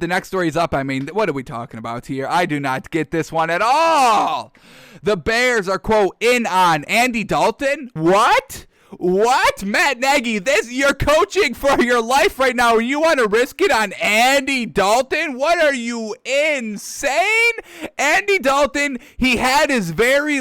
the next story's up. I mean, what are we talking about here? I do not get this one at all. The Bears are, quote, in on Andy Dalton. What? Matt Nagy, you're coaching for your life right now. You want to risk it on Andy Dalton? What are you, insane? Andy Dalton, he had his very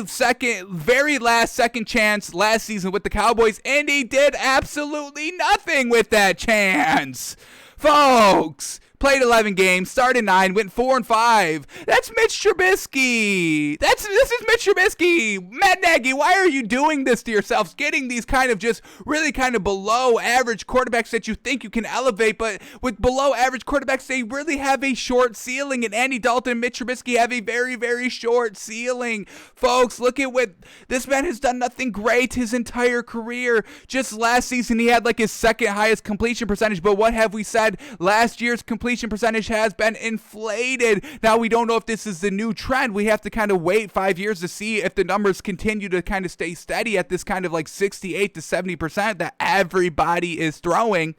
last second chance last season with the Cowboys, and he did absolutely nothing with that chance. Folks, played 11 games, started 9, went 4-5. That's Mitch Trubisky. This is Mitch Trubisky. Matt Nagy, why are you doing this to yourselves? Getting these kind of just really kind of below average quarterbacks that you think you can elevate, but with below average quarterbacks, they really have a short ceiling. And Andy Dalton and Mitch Trubisky have a very, very short ceiling. Folks, look at what this man has done. Nothing great his entire career. Just last season, he had like his second highest completion percentage. But what have we said? Last year's completion percentage has been inflated. Now, we don't know if this is the new trend. We have to kind of wait 5 years to see if the numbers continue to kind of stay steady at this kind of like 68 to 70% that everybody is throwing.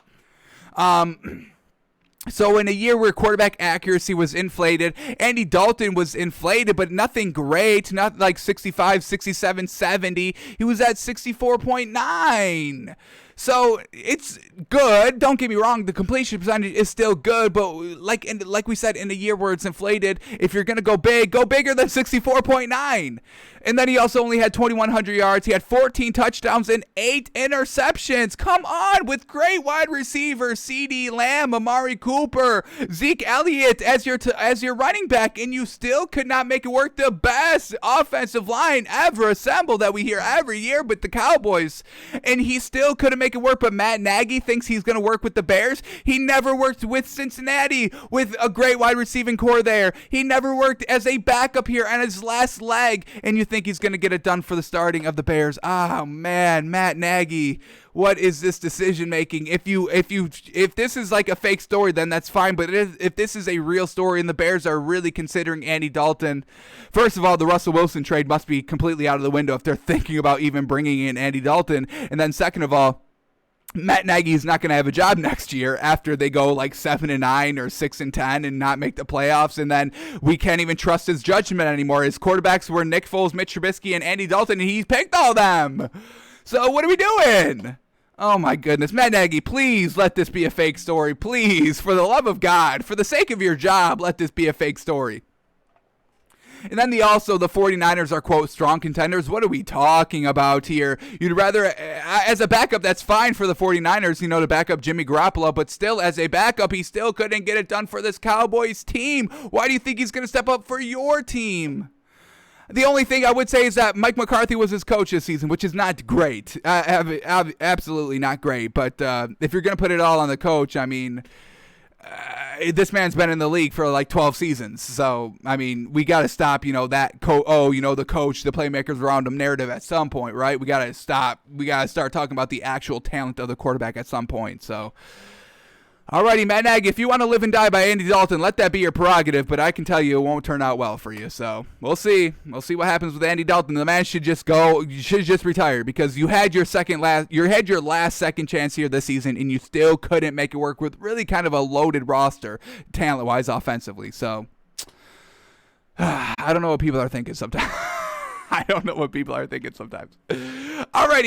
So in a year where quarterback accuracy was inflated, Andy Dalton was inflated, but nothing great, not like 65, 67, 70. He was at 64.9. So it's good. Don't get me wrong. The completion percentage is still good, but like we said, in a year where it's inflated, if you're going to go big, go bigger than 64.9. And then he also only had 2,100 yards. He had 14 touchdowns and 8 interceptions. Come on, with great wide receivers, CeeDee Lamb, Amari Cooper, Zeke Elliott as your running back, and you still could not make it work. The best offensive line ever assembled that we hear every year with the Cowboys, and he still couldn't make it work. But Matt Nagy thinks he's going to work with the Bears. He never worked with Cincinnati with a great wide receiving core there. He never worked as a backup here on his last leg, and you think he's going to get it done for the starting of the Bears. Oh man, Matt Nagy, what is this decision making? If this is like a fake story, then that's fine, but if this is a real story and the Bears are really considering Andy Dalton, first of all, the Russell Wilson trade must be completely out of the window if they're thinking about even bringing in Andy Dalton. And then second of all, Matt Nagy is not going to have a job next year after they go like 7-9 or 6-10 and not make the playoffs. And then we can't even trust his judgment anymore. His quarterbacks were Nick Foles, Mitch Trubisky, and Andy Dalton, and he picked all them. So what are we doing? Oh my goodness. Matt Nagy, please let this be a fake story. Please, for the love of God, for the sake of your job, let this be a fake story. And then the 49ers are, quote, strong contenders. What are we talking about here? You'd rather, as a backup, that's fine for the 49ers, to back up Jimmy Garoppolo, but still, as a backup, he still couldn't get it done for this Cowboys team. Why do you think he's going to step up for your team? The only thing I would say is that Mike McCarthy was his coach this season, which is not great. Absolutely not great. But if you're going to put it all on the coach, I mean, this man's been in the league for like 12 seasons. So, I mean, we got to stop, the coach, the playmakers around him narrative at some point, right? We got to stop. We got to start talking about the actual talent of the quarterback at some point. So, alrighty, Matt Nagy, if you want to live and die by Andy Dalton, let that be your prerogative, but I can tell you it won't turn out well for you. So, we'll see. We'll see what happens with Andy Dalton. The man should just go, you should just retire because you had your last second chance here this season and you still couldn't make it work with really kind of a loaded roster, talent-wise, offensively. So, I don't know what people are thinking sometimes. Alrighty.